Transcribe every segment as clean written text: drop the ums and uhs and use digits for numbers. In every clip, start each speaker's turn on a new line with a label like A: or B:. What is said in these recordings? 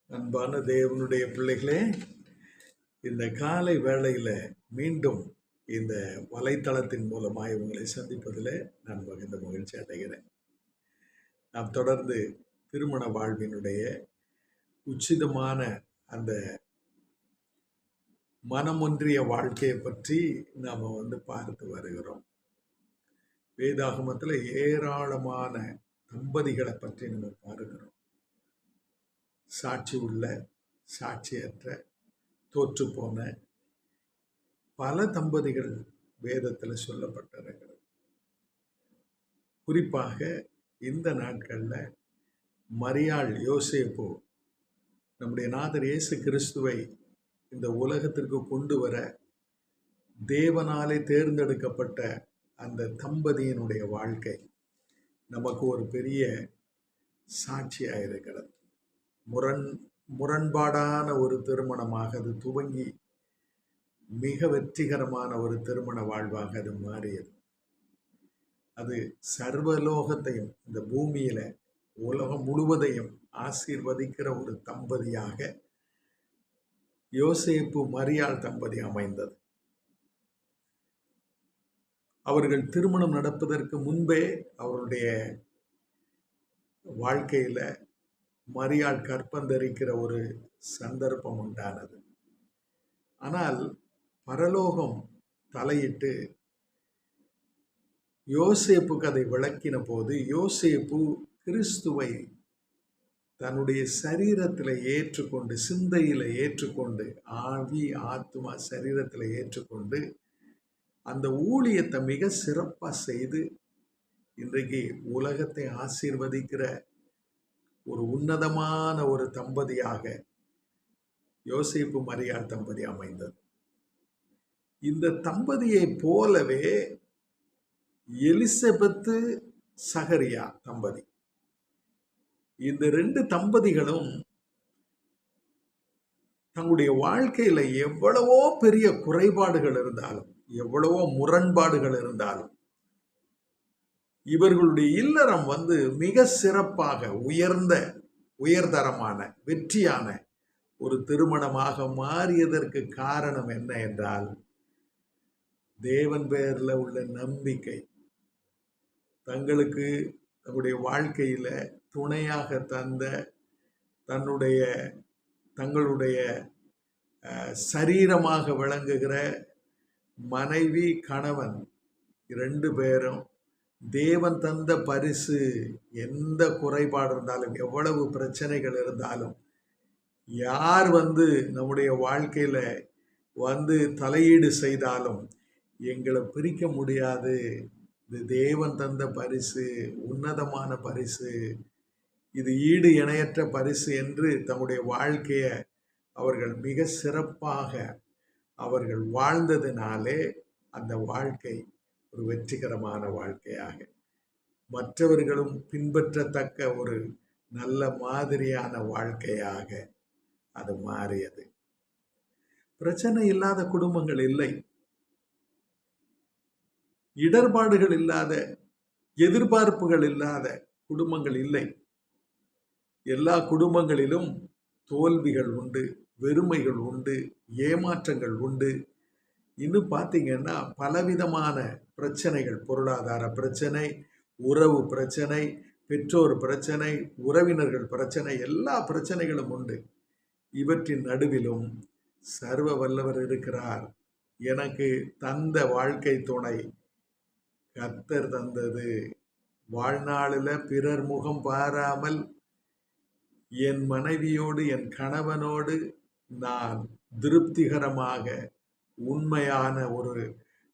A: அன்பான தேவனுடைய பிள்ளைகளே, இந்த காலை வேளையில் மீண்டும் இந்த வலைத்தளத்தின் மூலமாய் உங்களை சந்திப்பதில் நான் மிகுந்த மகிழ்ச்சி அடைகிறேன். நாம் தொடர்ந்து திருமண வாழ்வினுடைய உச்சிதமான அந்த மனமொன்றிய வாழ்க்கையை பற்றி நாம் பார்த்து வருகிறோம். வேதாகமத்தில் ஏராளமான தம்பதிகளை பற்றி நம்ம பார்க்கிறோம். சாட்சி உள்ள, சாட்சியற்ற, தோற்று போன பல தம்பதிகள் வேதத்தில் சொல்லப்பட்டிருக்கிறது. குறிப்பாக இந்த நாட்களில் மரியாள் யோசேப்பு நம்முடைய நாதர் இயேசு கிறிஸ்துவை இந்த உலகத்திற்கு கொண்டு வர தேவனாலே தேர்ந்தெடுக்கப்பட்ட அந்த தம்பதியினுடைய வாழ்க்கை நமக்கு ஒரு பெரிய சாட்சியாக இருக்கிறது. முரண்பாடான ஒரு திருமணமாக அது துவங்கி மிக வெற்றிகரமான ஒரு திருமண வாழ்வாக அது மாறியது. அது சர்வலோகத்தையும், இந்த பூமியில உலகம் முழுவதையும் ஆசீர்வதிக்கிற ஒரு தம்பதியாக யோசேப்பு மரியாள் தம்பதி அமைந்தது. அவர்கள் திருமணம் நடப்பதற்கு முன்பே அவருடைய வாழ்க்கையில மரியாள் கற்பந்தரிக்கிற ஒரு சந்தர்ப்பம் உண்டானது. ஆனால் பரலோகம் தலையிட்டு யோசேப்புக்கு அதை விளக்கின போது, யோசேப்பு கிறிஸ்துவை தன்னுடைய சரீரத்தில் ஏற்றுக்கொண்டு, சிந்தையில் ஏற்றுக்கொண்டு, ஆவி ஆத்மா சரீரத்தில் ஏற்றுக்கொண்டு அந்த ஊழியத்தை மிக சிறப்பாக செய்து இன்றைக்கு உலகத்தை ஆசீர்வதிக்கிற ஒரு உன்னதமான ஒரு தம்பதியாக யோசேப்பு மரியாள் தம்பதி அமைந்தது. இந்த தம்பதியை போலவே எலிசபெத்து சகரியா தம்பதி, இந்த ரெண்டு தம்பதிகளும் தங்களுடைய வாழ்க்கையில எவ்வளவோ பெரிய குறைபாடுகள் இருந்தாலும், எவ்வளவோ முரண்பாடுகள் இருந்தாலும், இவர்களுடைய இல்லறம் மிக சிறப்பாக உயர்தரமான வெற்றியான ஒரு திருமணமாக மாறியதற்கு காரணம் என்ன என்றால், தேவன் பெயர்ல உள்ள நம்பிக்கை, தங்களுக்கு தங்களுடைய வாழ்க்கையில துணையாக தந்த தங்களுடைய சரீரமாக விளங்குகிற மனைவி கணவன் இரண்டு பேரும் தேவன் தந்த பரிசு. எந்த குறைபாடு இருந்தாலும், எவ்வளவு பிரச்சனைகள் இருந்தாலும், யார் நம்முடைய வாழ்க்கையில தலையீடு செய்தாலும் எங்களை பிரிக்க முடியாது. இது தேவன் தந்த பரிசு, உன்னதமான பரிசு, இது ஈடு இணையற்ற பரிசு என்று தங்களுடைய வாழ்க்கையை அவர்கள் மிக சிறப்பாக அவர்கள் வாழ்ந்ததினாலே அந்த வாழ்க்கை ஒரு வெற்றிகரமான வாழ்க்கையாக, மற்றவர்களும் பின்பற்றத்தக்க ஒரு நல்ல மாதிரியான வாழ்க்கையாக அது மாறியது. பிரச்சனை இல்லாத குடும்பங்கள் இல்லை, இடர்பாடுகள் இல்லாத, எதிர்பார்ப்புகள் இல்லாத குடும்பங்கள் இல்லை. எல்லா குடும்பங்களிலும் தோல்விகள் உண்டு, வெறுமைகள் உண்டு, ஏமாற்றங்கள் உண்டு. இன்னும் பார்த்தீங்கன்னா பலவிதமான பிரச்சனைகள், பொருளாதார பிரச்சனை, உறவு பிரச்சனை, பெற்றோர் பிரச்சனை, உறவினர்கள் பிரச்சனை, எல்லா பிரச்சனைகளும் உண்டு. இவற்றின் நடுவிலும் சர்வ வல்லவர் இருக்கிறார். எனக்கு தந்த வாழ்க்கை துணை கர்த்தர் தந்தது. வாழ்நாளில் பிறர் முகம் பாராமல் என் மனைவியோடு, என் கணவனோடு நான் திருப்திகரமாக உண்மையான ஒரு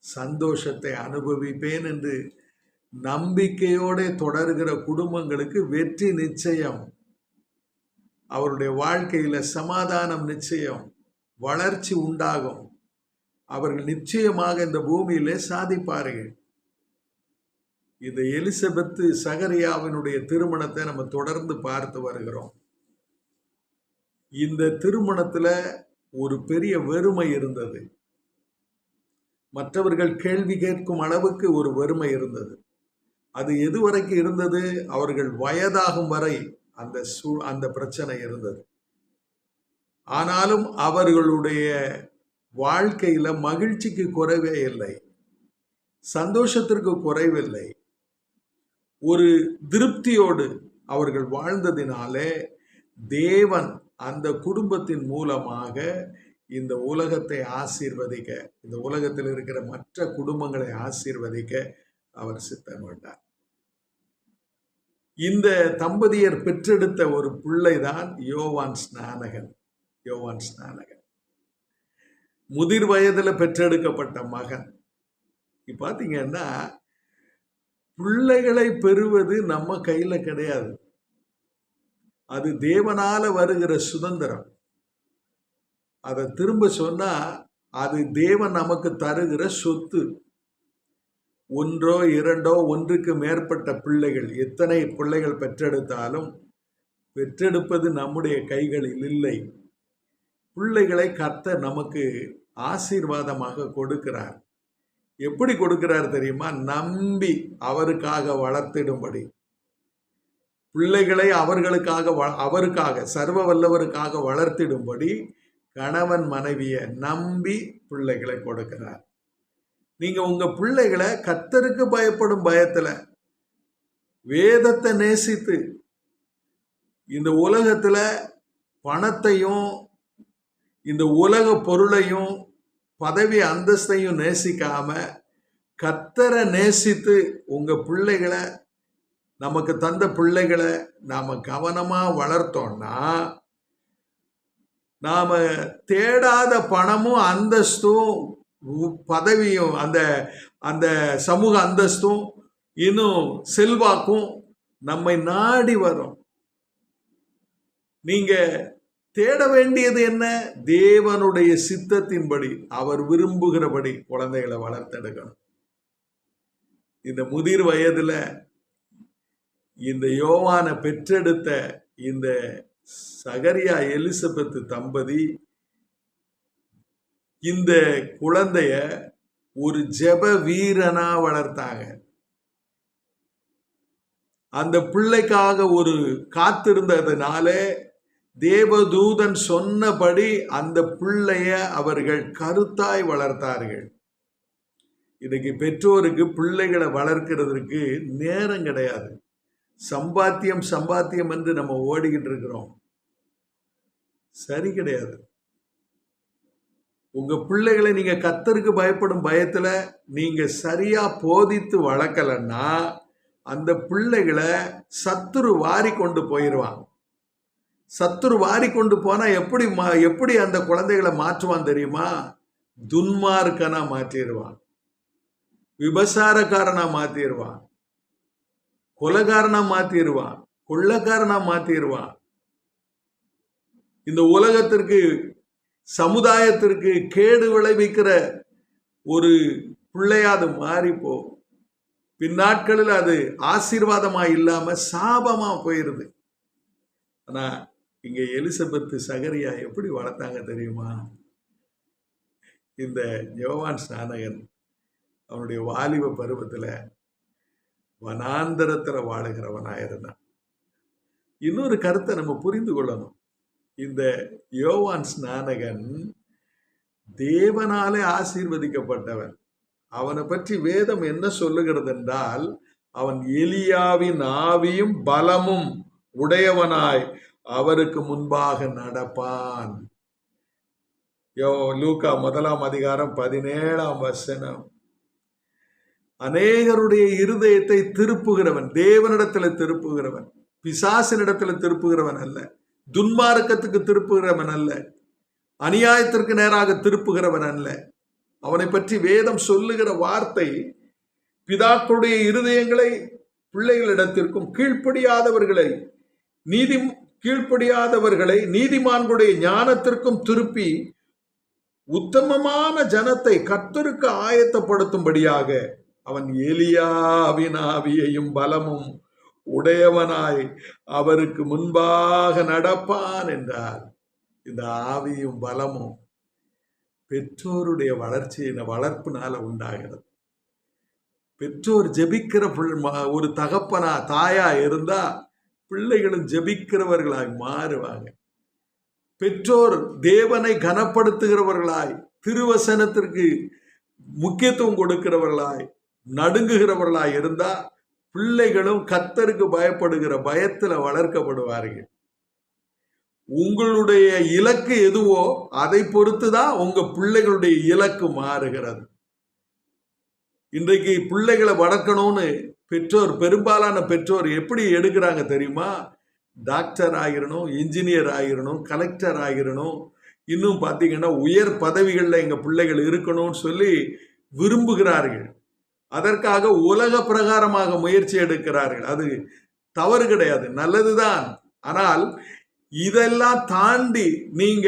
A: சந்தோஷத்தை அனுபவிப்பேன் என்று நம்பிக்கையோடு தொடர்கிற குடும்பங்களுக்கு வெற்றி நிச்சயம். அவருடைய வாழ்க்கையில சமாதானம் நிச்சயம், வளர்ச்சி உண்டாகும். அவர்கள் நிச்சயமாக இந்த பூமியிலே சாதிப்பார்கள். இந்த எலிசபெத்து சகரியாவினுடைய திருமணத்தை நம்ம தொடர்ந்து பார்த்து வருகிறோம். இந்த திருமணத்துல ஒரு பெரிய வெறுமை இருந்தது. மற்றவர்கள் கேள்வி கேட்கும் அளவுக்கு ஒரு வெறுமை இருந்தது. அது எதுவரைக்கும் இருந்தது? அவர்கள் வயதாகும் வரை அந்த பிரச்சனை இருந்தது. ஆனாலும் அவர்களுடைய வாழ்க்கையில மகிழ்ச்சிக்கு குறைவே இல்லை, சந்தோஷத்திற்கு குறைவில்லை. ஒரு திருப்தியோடு அவர்கள் வாழ்ந்ததினாலே தேவன் அந்த குடும்பத்தின் மூலமாக இந்த உலகத்தை ஆசீர்வதிக்க, இந்த உலகத்தில் இருக்கிற மற்ற குடும்பங்களை ஆசீர்வதிக்க அவர் சித்தம் கொண்டார். இந்த தம்பதியர் பெற்றெடுத்த ஒரு பிள்ளைதான் யோவான் ஸ்நானகன். யோவான் ஸ்நானகன் முதிர் வயதுல பெற்றெடுக்கப்பட்ட மகன். இப்ப பாத்தீங்கன்னா, பிள்ளைகளை பெறுவது நம்ம கையில கிடையாது, அது தேவனால வருகிற சுதந்திரம். அதை திரும்ப சொன்னா, அது தேவன் நமக்கு தருகிற சொத்து. ஒன்றோ இரண்டோ ஒன்றுக்கு மேற்பட்ட பிள்ளைகள், எத்தனை பிள்ளைகள் பெற்றெடுத்தாலும் பெற்றெடுப்பது நம்முடைய கைகளில் இல்லை. பிள்ளைகளை கர்த்தர் நமக்கு ஆசீர்வாதமாக கொடுக்கிறார். எப்படி கொடுக்கிறார் தெரியுமா? நம்பி அவருக்காக வளர்த்திடும்படி. பிள்ளைகளை அவருக்காக சர்வ வல்லவருக்காக வளர்த்திடும்படி கணவன் மனைவியை நம்பி பிள்ளைகளை கொடுக்கிறார். நீங்க உங்க பிள்ளைகளை கர்த்தருக்கு பயப்படும் பயத்துல, வேதத்தை நேசித்து, இந்த உலகத்துல பணத்தையும் இந்த உலக பொருளையும் பதவி அந்தஸ்தையும் நேசிக்காம கர்த்தரை நேசித்து உங்க பிள்ளைகளை, நமக்கு தந்த பிள்ளைகளை நாம கவனமா வளர்த்தோம்னா, நாம தேடாத பணமும் அந்தஸ்தும் பதவியும் அந்த அந்த சமூக அந்தஸ்தும் இன்னும் செல்வாக்கும் நம்மை நாடி வரும். நீங்க தேட வேண்டியது என்ன? தேவனுடைய சித்தத்தின்படி, அவர் விரும்புகிறபடி குழந்தைகளை வளர்த்தெடுக்கணும். இந்த முதிர் வயதுல இந்த யோவானை பெற்றெடுத்த இந்த சகரியா எலிசபெத் தம்பதி இந்த குழந்தைய ஒரு ஜெப வீரனா வளர்த்தாங்க. அந்த பிள்ளைக்காக ஒரு காத்திருந்ததுனாலே தேவதூதன் சொன்னபடி அந்த பிள்ளைய அவர்கள் கருத்தாய் வளர்த்தார்கள். இன்னைக்கு பெற்றோருக்கு பிள்ளைகளை வளர்க்கிறதுக்கு நேரம் கிடையாது. சம்பாத்தியம் சம்பாத்தியம் என்று நம்ம ஓடிக்கிட்டு இருக்கிறோம். சரி கிடையாது. உங்க பிள்ளைகளை நீங்க கர்த்தருக்கு பயப்படும் பயத்துல நீங்க சரியா போதித்து வளர்க்கலன்னா, அந்த பிள்ளைகளை சத்துரு வாரி கொண்டு போயிடுவான். சத்துரு வாரி கொண்டு போனா எப்படி அந்த குழந்தைகளை மாற்றுவான் தெரியுமா? துன்மார்க்கனா மாற்றிடுவான், விபசாரக்காரனா மாத்திடுவான், கொலைகாரனா மாத்திடுவான், கொள்ளக்காரனா மாத்திடுவான். இந்த உலகத்திற்கு, சமுதாயத்திற்கு கேடு விளைவிக்கிற ஒரு பிள்ளையாது மாறிப்போ. பின்னாட்களில் அது ஆசீர்வாதமா இல்லாம சாபமா போயிருது. ஆனா இங்க எலிசபெத் சகரியா எப்படி வளர்த்தாங்க தெரியுமா? இந்த யோவான் ஸ்நானகன் அவனுடைய வாலிப பருவத்துல வனாந்தரத்துல வாழுகிறவனாயிருந்தான். இன்னொரு கருத்தை நம்ம புரிந்து கொள்ளணும். இந்த யோவான் ஸ்நானகன் தேவனாலே ஆசீர்வதிக்கப்பட்டவன். அவனை பற்றி வேதம் என்ன சொல்லுகிறது என்றால், அவன் எலியாவின் ஆவியும் பலமும் உடையவனாய் அவருக்கு முன்பாக நடப்பான். லூக்கா 1:17 அநேகருடைய இருதயத்தை திருப்புகிறவன், தேவனிடத்தில் திருப்புகிறவன், பிசாசினிடத்தில் திருப்புகிறவன் அல்ல, துன்மார்க்கத்துக்கு திருப்புகிறவன் அல்ல, அநியாயத்திற்கு நேராக திருப்புகிறவன் அல்ல. அவனை பற்றி வேதம் சொல்லுகிற வார்த்தை, பிதாக்களுடைய இருதயங்களை பிள்ளைகளிடத்திற்கும் கீழ்ப்படியாதவர்களை நீதிமான்களுடைய ஞானத்திற்கும் திருப்பி உத்தமமான ஜனத்தை கர்த்தருக்கு ஆயத்தப்படுத்தும்படியாக அவன் எலியாவின் ஆவியையும் பலமும் உடையவனாய் அவருக்கு முன்பாக நடப்பான் என்றார். இந்த ஆவியும் பலமும் பெற்றோருடைய வளர்ப்பினால உண்டாகிறது. பெற்றோர் ஜெபிக்கிற ஒரு தாயா இருந்தா பிள்ளைகளும் ஜெபிக்கிறவர்களாய் மாறுவாங்க. பெற்றோர் தேவனை கனப்படுத்துகிறவர்களாய், திருவசனத்திற்கு முக்கியத்துவம் கொடுக்கிறவர்களாய், நடுங்குகிறவர்களாய் இருந்தா பிள்ளைகளும் கர்த்தருக்கு பயப்படுகிற பயத்துல வளர்க்கப்படுவார்கள். உங்களுடைய இலக்கு எதுவோ அதை பொறுத்துதான் உங்க பிள்ளைகளுடைய இலக்கு மாறுகிறது. இன்றைக்கு பிள்ளைகளை வளர்க்கணும்னு பெரும்பாலான பெற்றோர் எப்படி எடுக்கிறாங்க தெரியுமா? டாக்டர் ஆகிரணும், இன்ஜினியர் ஆகிரணும், கலெக்டர் ஆகிரணும், இன்னும் பார்த்தீங்கன்னா உயர் பதவிகளில் எங்கள் பிள்ளைகள் இருக்கணும்னு சொல்லி விரும்புகிறார்கள். அதற்காக உலக பிரகாரமாக முயற்சி எடுக்கிறார்கள். அது தவறு கிடையாது, நல்லதுதான். ஆனால் இதெல்லாம் தாண்டி நீங்க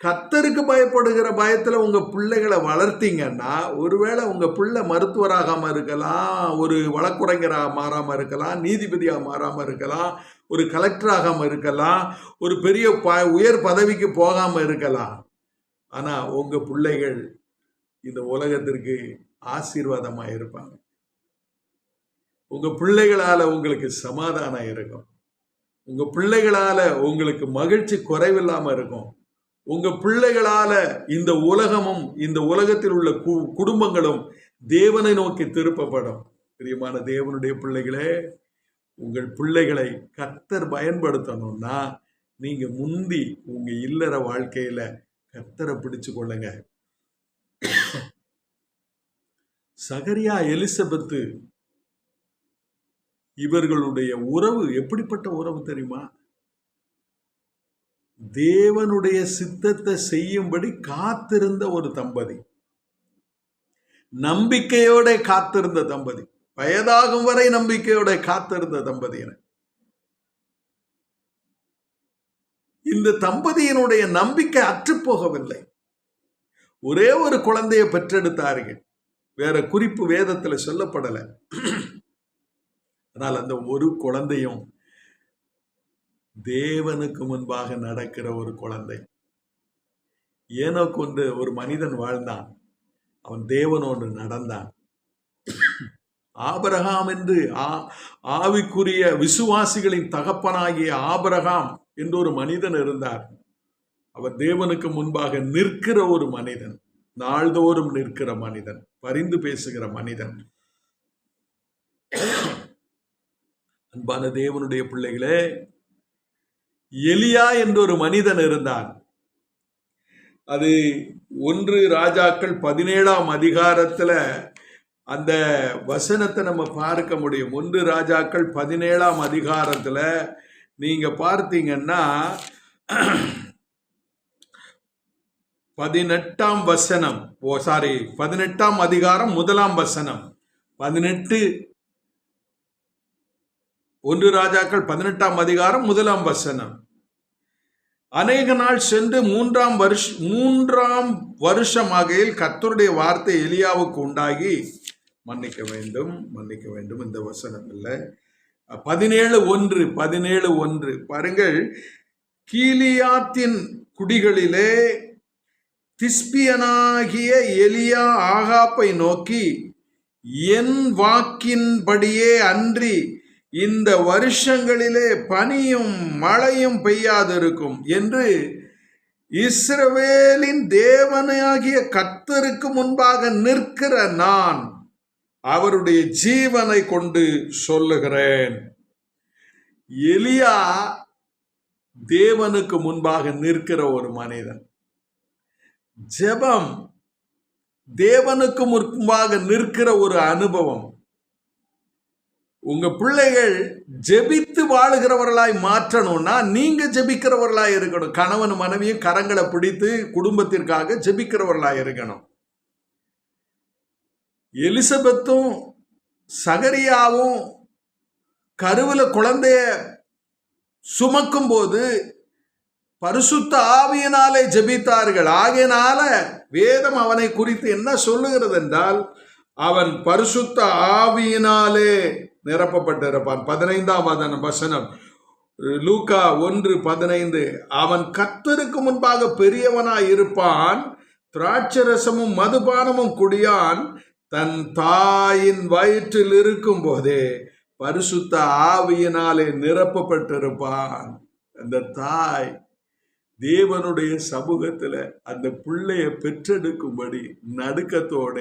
A: கர்த்தருக்கு பயப்படுகிற பயத்துல உங்க பிள்ளைகளை வளர்த்தீங்கன்னா, ஒருவேளை உங்க பிள்ளை மருத்துவராகாம இருக்கலாம், ஒரு வழக்குரைஞராக மாறாம இருக்கலாம், நீதிபதியாக மாறாம இருக்கலாம், ஒரு கலெக்டர் ஆகாம இருக்கலாம், ஒரு பெரிய உயர் பதவிக்கு போகாம இருக்கலாம். ஆனா உங்க பிள்ளைகள் இந்த உலகத்திற்கு ஆசீர்வாதமா இருப்பாங்க. உங்க பிள்ளைகளால உங்களுக்கு சமாதானம் இருக்கும். உங்க பிள்ளைகளால உங்களுக்கு மகிழ்ச்சி குறைவில்லாம இருக்கும். உங்க பிள்ளைகளால இந்த உலகமும் இந்த உலகத்தில் உள்ள குடும்பங்களும் தேவனை நோக்கி திருப்பப்படும். பிரியமான தேவனுடைய பிள்ளைகளே, உங்கள் பிள்ளைகளை கர்த்தர் பயன்படுத்தணும்னா நீங்க முந்தி உங்க இல்லற வாழ்க்கையில கர்த்தரை பிடிச்சு கொள்ளுங்க. சகரியா, எலிசபெத்து இவர்களுடைய உறவு எப்படிப்பட்ட உறவு தெரியுமா? தேவனுடைய சித்தத்தை செய்யும்படி காத்திருந்த ஒரு தம்பதி, நம்பிக்கையோட காத்திருந்த தம்பதி, வயதாகும் வரை நம்பிக்கையோட காத்திருந்த தம்பதியினர். இந்த தம்பதியினுடைய நம்பிக்கை அற்றுப்போகவில்லை. ஒரே ஒரு குழந்தையை பெற்றெடுத்தார்கள். வேற குறிப்பு வேதத்துல சொல்லப்படல. ஆனால் அந்த ஒரு குழந்தையும் தேவனுக்கு முன்பாக நடக்கிற ஒரு குழந்தை. ஏனோக்கு கொண்டு ஒரு மனிதன் வாழ்ந்தான், அவன் தேவனோடு நடந்தான். ஆபிரகாம் என்று ஆவிக்குரிய விசுவாசிகளின் தகப்பனாகிய ஆபிரகாம் என்று ஒரு மனிதன் இருந்தார். அவர் தேவனுக்கு முன்பாக நிற்கிற ஒரு மனிதன், நாள்தோறும் நிற்கிற மனிதன், பரிந்து பேசுகிற மனிதன். அன்பான தேவனுடைய பிள்ளைகளே, எலியா என்ற ஒரு மனிதன் இருந்தான். அது 1 ராஜாக்கள் 17ஆம் அதிகாரத்துல அந்த வசனத்தை நம்ம பார்க்க முடியும். 1 ராஜாக்கள் 17ஆம் அதிகாரத்துல நீங்க பார்த்தீங்கன்னா 18ஆம் வசனம், 18ஆம் அதிகாரம் 1ஆம் வசனம், 1 ராஜாக்கள் 18ஆம் அதிகாரம் 1ஆம் வசனம். அநேக நாள் சென்று 3ஆம் வருஷமாகையில் கர்த்தருடைய வார்த்தை எலியாவுக்கு உண்டாகி, மன்னிக்க வேண்டும் இந்த வசனம் இல்லை, 17:1 பாருங்கள். கீலியாத்தின் குடிகளிலே திஸ்பியனாகிய எலியா ஆகாப்பை நோக்கி, என் வாக்கின்படியே அன்றி இந்த வருஷங்களிலே பனியும் மழையும் பெய்யாதிருக்கும் என்று இஸ்ரவேலின் தேவனாகிய கர்த்தருக்கு முன்பாக நிற்கிற நான் அவருடைய ஜீவனை கொண்டு சொல்லுகிறேன். எலியா தேவனுக்கு முன்பாக நிற்கிற ஒரு மனிதன். ஜெபம் தேவனுக்கு முன்பாக நிற்கிற ஒரு அனுபவம். உங்க பிள்ளைகள் ஜெபித்து வாழுகிறவர்களாய் மாற்றணும்னா நீங்க ஜெபிக்கிறவர்களாய் இருக்கணும். கணவன் மனைவியும் கரங்களை பிடித்து குடும்பத்திற்காக ஜெபிக்கிறவர்களாய் இருக்கணும். எலிசபெத்தும் சகரியாவும் கருவில குழந்தைய சுமக்கும் போது பரிசுத்த ஆவியினாலே ஜெபித்தார்கள். ஆகையினால வேதம் அவனை குறித்து என்ன சொல்லுகிறது என்றால், அவன் பரிசுத்த ஆவியினாலே நிரப்பப்பட்டிருப்பான். 15ஆம் வசனம், லூக்கா 1:15, அவன் கர்த்தருக்கு முன்பாக பெரியவனாய் இருப்பான், திராட்சரசமும் மதுபானமும் குடியான், தன் தாயின் வயிற்றில் இருக்கும் போதே பரிசுத்த ஆவியினாலே நிரப்பப்பட்டிருப்பான். அந்த தாய் தேவனுடைய சமூகத்துல அந்த பிள்ளைய பெற்றெடுக்கும்படி நடுக்கத்தோட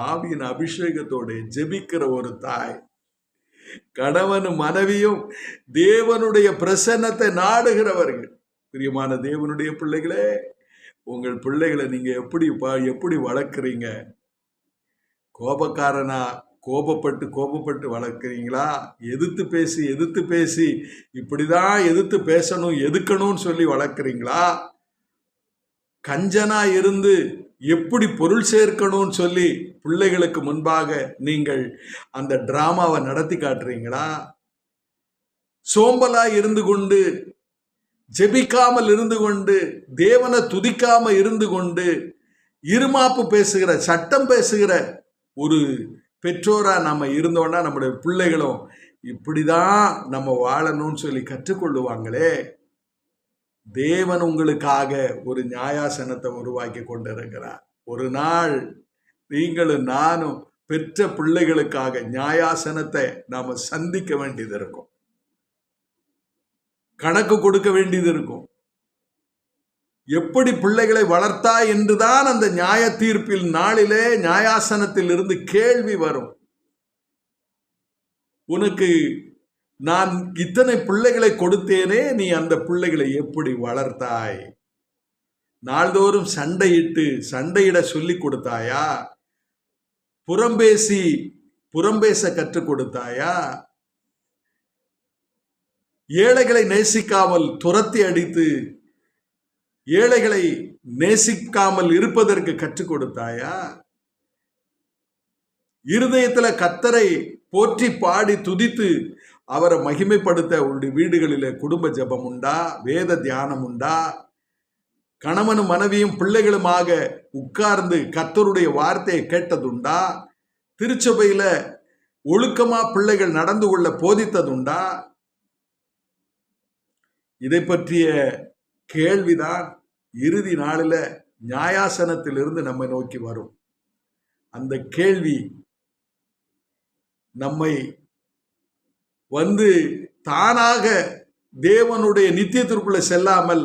A: ஆவியின் அபிஷேகத்தோட ஜெபிக்கிற ஒரு தாய், கணவனும் மனைவியும் தேவனுடைய பிரசன்னத்தை நாடுகிறவர்கள். பிரியமான தேவனுடைய பிள்ளைகளே, உங்கள் பிள்ளைகளை நீங்க எப்படி வளர்க்குறீங்க? கோபக்காரனா கோபப்பட்டு வளர்க்குறீங்களா? எதிர்த்து பேசி இப்படிதான் எதிர்த்து பேசணும் எதுக்கணும்னு சொல்லி வளர்க்குறீங்களா? கஞ்சனா இருந்து எப்படி பொருள் சேர்க்கணும்னு சொல்லி பிள்ளைகளுக்கு முன்பாக நீங்கள் அந்த டிராமாவை நடத்தி காட்டுறீங்களா? சோம்பலா இருந்து கொண்டு, ஜெபிக்காமல் இருந்து கொண்டு, தேவனை துதிக்காம இருந்து கொண்டு, இருமாப்பு பேசுகிற, சட்டம் பேசுகிற ஒரு பெற்றோரா நம்ம இருந்தோம்னா நம்முடைய பிள்ளைகளும் இப்படிதான் நம்ம வாழணும்னு சொல்லி கற்றுக்கொள்ளுவாங்களே. தேவன் உங்களுக்காக ஒரு நியாயாசனத்தை உருவாக்கி கொண்டிருக்கிறார். ஒரு நாள் நீங்களும் நானும் பெற்ற பிள்ளைகளுக்காக நியாயாசனத்தை நாம சந்திக்க வேண்டியது இருக்கும், கணக்கு கொடுக்க வேண்டியது இருக்கும். எப்படி பிள்ளைகளை வளர்த்தா என்றுதான் அந்த நியாய தீர்ப்பில் நாளிலே நியாயாசனத்தில் இருந்து கேள்வி வரும். உனக்கு நான் இத்தனை பிள்ளைகளை கொடுத்தேனே, நீ அந்த பிள்ளைகளை எப்படி வளர்த்தாய்? நாள்தோறும் சண்டையிட சொல்லி கொடுத்தாயா? புறம்பேச கற்றுக் கொடுத்தாயா? ஏழைகளை நேசிக்காமல் துரத்தி அடித்து ஏழைகளை நேசிக்காமல் இருப்பதற்கு கற்றுக் கொடுத்தாயா? இருதயத்துல கர்த்தரை போற்றி பாடி துதித்து அவரை மகிமைப்படுத்த உங்களுடைய வீடுகளிலே குடும்ப ஜெபம் உண்டா? வேத தியானம் உண்டா? கணவனும் மனைவியும் பிள்ளைகளுமாக உட்கார்ந்து கர்த்தருடைய வார்த்தையை கேட்டதுண்டா? திருச்சபையில ஒழுக்கமா பிள்ளைகள் நடந்து கொள்ள போதித்ததுண்டா? இதை பற்றிய கேள்விதான் இறுதி நாளில் நியாயாசனத்திலிருந்து நம்மை நோக்கி வரும். அந்த கேள்வி நம்மை தானாக தேவனுடைய நித்தியத்திற்குள்ள செல்லாமல்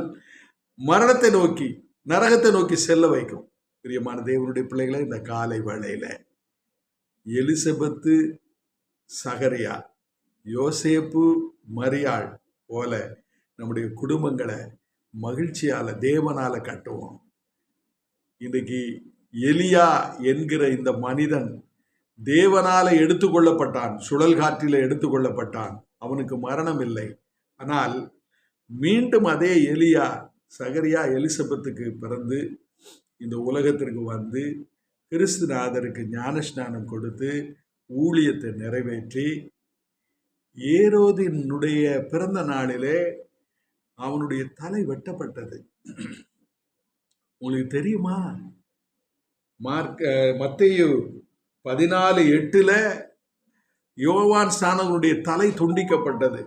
A: மரணத்தை நோக்கி, நரகத்தை நோக்கி செல்ல வைக்கும். பிரியமான தேவனுடைய பிள்ளைகளை, இந்த காலை வேளையில எலிசபெத்து, சகரியா, யோசேப்பு, மரியாள் போல நம்முடைய குடும்பங்களை மகிழ்ச்சியால தேவனால கட்டுவோம். இன்னைக்கு எலியா என்கிற இந்த மனிதன் தேவனால எடுத்துக்கொள்ளப்பட்டான், சுழல் காற்றில எடுத்துக்கொள்ளப்பட்டான். அவனுக்கு மரணம் இல்லை. ஆனால் மீண்டும் அதே எலியா, சகரியா, எலிசபெத்துக்கு பிறந்து இந்த உலகத்திற்கு வந்து கிறிஸ்துநாதருக்கு ஞானஸ்நானம் கொடுத்து ஊழியத்தை நிறைவேற்றி ஏரோதினுடைய பிறந்த நாளிலே அவனுடைய தலை வெட்டப்பட்டது. உங்களுக்கு தெரியுமா? மத்தேயு 14:8 யோவான் ஸ்நானகனுடைய தலை துண்டிக்கப்பட்டது.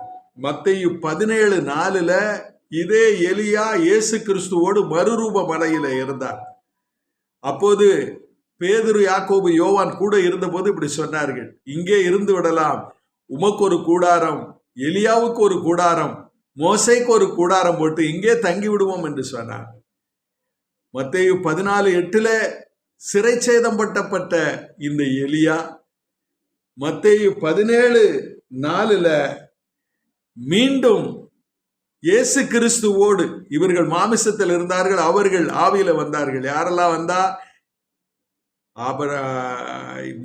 A: மத்தேயு 17:4 இதே எலியா இயேசு கிறிஸ்துவோடு மறுரூப மலையில இருந்தார். அப்போது பேதுரு, யாக்கோபு, யோவான் கூட இருந்தபோது இப்படி சொன்னார்கள், இங்கே இருந்து விடலாம், உமக்கு ஒரு கூடாரம், எலியாவுக்கு ஒரு கூடாரம், மோசைக்கு ஒரு கூடாரம் போட்டு இங்கே தங்கி விடுவோம் என்று சொன்னார். மத்தேயு 14:8 சிறைச்சேதம் பட்டப்பட்ட இந்த எலியா மத்தேயு 17:4 மீண்டும் இயேசு கிறிஸ்துவோடு, இவர்கள் மாமிசத்தில் இருந்தார்கள், அவர்கள் ஆவியில வந்தார்கள். யாரெல்லாம் வந்தா?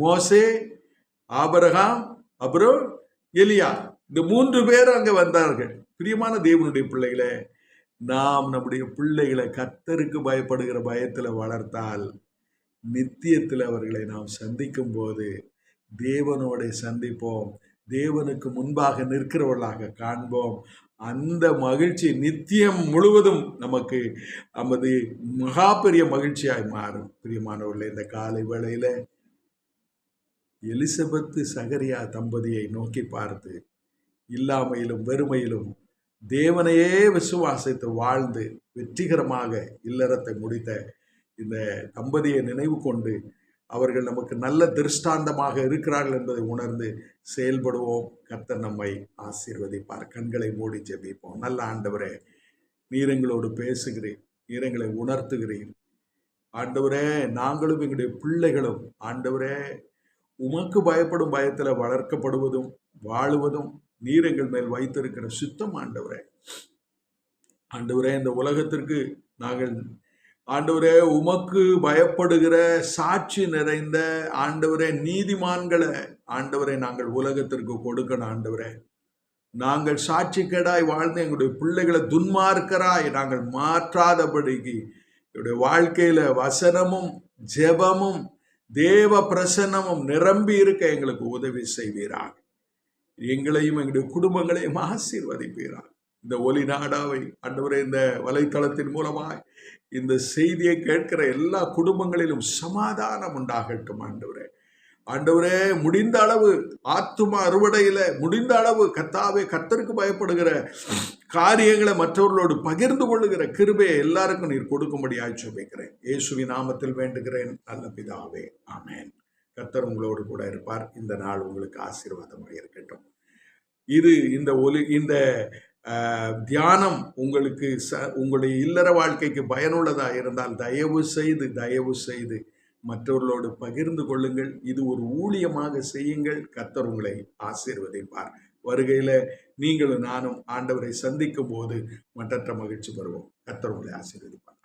A: மோசே, ஆபிரகாம், அப்புறம் எலியா, இந்த 3 பேர் அங்க வந்தார்கள். பிரியமான தேவனுடைய பிள்ளைகளே, நாம் நம்முடைய பிள்ளைகளை கர்த்தருக்கு பயப்படுகிற பயத்துல வளர்த்தால் நித்தியத்தில் அவர்களை நாம் சந்திக்கும் போது தேவனோட சந்திப்போம், தேவனுக்கு முன்பாக நிற்கிறவர்களாக காண்போம். அந்த மகிழ்ச்சி நித்தியம் முழுவதும் நமக்கு நமது மகா பெரிய மகிழ்ச்சியாய் மாறும். பிரியமானவர்களே, இந்த காலை வேளையில எலிசபெத்து, சகரியா தம்பதியை நோக்கி பார்த்து இல்லாமையிலும் வெறுமையிலும் தேவனையே விசுவாசித்து வாழ்ந்து வெற்றிகரமாக இல்லறத்தை முடித்த இந்த தம்பதியை நினைவு கொண்டு அவர்கள் நமக்கு நல்ல திருஷ்டாந்தமாக இருக்கிறார்கள் என்பதை உணர்ந்து செயல்படுவோம். கர்த்தர் நம்மை ஆசீர்வதிப்பார். கண்களை மூடி ஜெபிப்போம். நல்ல ஆண்டவரே, நீர் எங்களோடு பேசுகிறீர், நீர் எங்களை உணர்த்துகிறீர். ஆண்டவரே, நாங்களும் எங்களுடைய பிள்ளைகளும் ஆண்டவரே உமக்கு பயப்படும் பயத்தில் வளர்க்கப்படுவதும் வாழுவதும் நீர் எங்கள் மேல் வைத்திருக்கிற சுத்தம். ஆண்டவரே, ஆண்டவரே, இந்த உலகத்திற்கு நாங்கள் ஆண்டவரே உமக்கு பயப்படுகிற சாட்சி நிறைந்த ஆண்டவரே நீதிமான்களை ஆண்டவரை நாங்கள் உலகத்திற்கு கொடுக்கணும். ஆண்டவரே, நாங்கள் சாட்சிக்கேடாய் வாழ்ந்து எங்களுடைய பிள்ளைகளை துன்மார்க்கராய் நாங்கள் மாற்றாதபடிக்கு என்னுடைய வாழ்க்கையில வசனமும் ஜெபமும் தேவ பிரசன்னமும் நிரம்பி இருக்க எங்களுக்கு உதவி செய்வீராக. எங்களையும் எங்களுடைய குடும்பங்களையும் ஆசீர்வதிப்பீராக. இந்த ஒலி நாடாவை ஆண்டவரே இந்த வலைத்தளத்தின் மூலமாய் இந்த செய்தியை கேட்கிற எல்லா குடும்பங்களிலும் சமாதானம் உண்டாகட்டும். ஆண்டவரே, ஆண்டவரே, முடிந்த அளவு ஆத்தும அறுவடையில முடிந்த அளவு கர்த்தாவே கர்த்தருக்கு பயப்படுகிற காரியங்களை மற்றவர்களோடு பகிர்ந்து கொள்ளுகிற கிருபையை எல்லாருக்கும் நீர் கொடுக்கும்படியாய் ஜெபிக்கிறேன். இயேசுவின் நாமத்தில் வேண்டுகிறேன் நல்ல பிதாவே, ஆமென். கர்த்தர் உங்களோடு கூட இருப்பார். இந்த நாள் உங்களுக்கு ஆசீர்வாதமாக இருக்கட்டும். இந்த தியானம் உங்களுக்கு உங்களுடைய இல்லற வாழ்க்கைக்கு பயனுள்ளதாக இருந்தால் தயவு செய்து மற்றவர்களோடு பகிர்ந்து கொள்ளுங்கள். இது ஒரு ஊழியமாக செய்யுங்கள். கர்த்தர் உங்களை ஆசீர்வதிப்பார். வருகையில் நீங்களும் நானும் ஆண்டவரை சந்திக்கும் போது மற்றற்ற மகிழ்ச்சி பெறுவோம். கர்த்தர் உங்களை ஆசீர்வதிப்பார்.